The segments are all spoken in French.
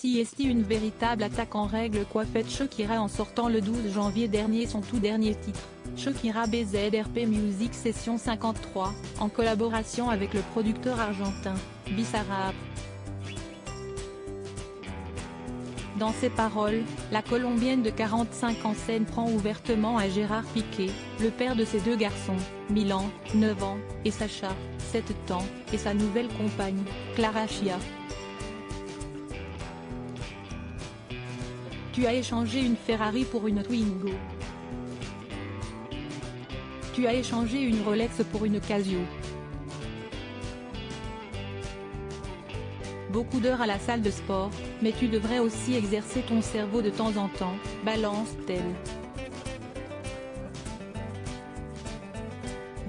CST une véritable attaque en règle qu'a faite Shakira en sortant le 12 janvier dernier son tout dernier titre, Shakira BZRP Music Session 53, en collaboration avec le producteur argentin, Bizarrap. Dans ses paroles, la Colombienne de 45 ans s'en prend ouvertement à Gérard Piqué, le père de ses deux garçons, Milan, 9 ans, et Sacha, 7 ans, et sa nouvelle compagne, Clara Chia. Tu as échangé une Ferrari pour une Twingo. Tu as échangé une Rolex pour une Casio. Beaucoup d'heures à la salle de sport, mais tu devrais aussi exercer ton cerveau de temps en temps, balance-t-elle.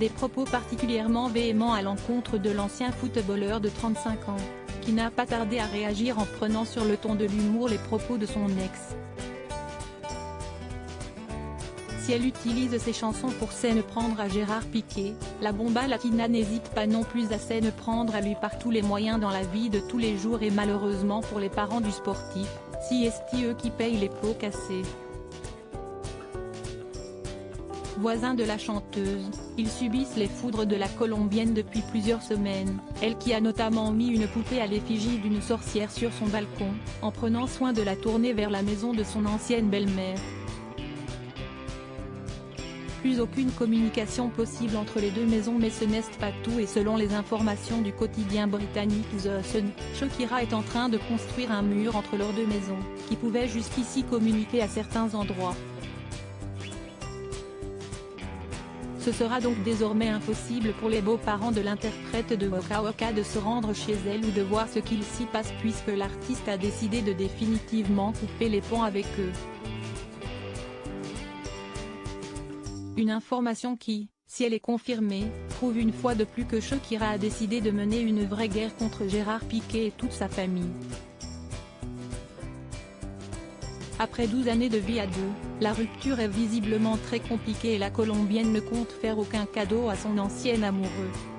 Des propos particulièrement véhéments à l'encontre de l'ancien footballeur de 35 ans, qui n'a pas tardé à réagir en prenant sur le ton de l'humour les propos de son ex. Si elle utilise ses chansons pour s'en prendre à Gérard Piqué, la bomba latina n'hésite pas non plus à s'en prendre à lui par tous les moyens dans la vie de tous les jours et malheureusement pour les parents du sportif, CST eux qui payent les pots cassés. Voisins de la chanteuse, ils subissent les foudres de la Colombienne depuis plusieurs semaines, elle qui a notamment mis une poupée à l'effigie d'une sorcière sur son balcon, en prenant soin de la tourner vers la maison de son ancienne belle-mère. Plus aucune communication possible entre les deux maisons mais ce n'est pas tout et selon les informations du quotidien britannique The Sun, Shakira est en train de construire un mur entre leurs deux maisons, qui pouvait jusqu'ici communiquer à certains endroits. Ce sera donc désormais impossible pour les beaux-parents de l'interprète de Waka Waka de se rendre chez elle ou de voir ce qu'il s'y passe puisque l'artiste a décidé de définitivement couper les ponts avec eux. Une information qui, si elle est confirmée, prouve une fois de plus que Shakira a décidé de mener une vraie guerre contre Gérard Piqué et toute sa famille. Après 12 années de vie à deux, la rupture est visiblement très compliquée et la Colombienne ne compte faire aucun cadeau à son ancien amoureux.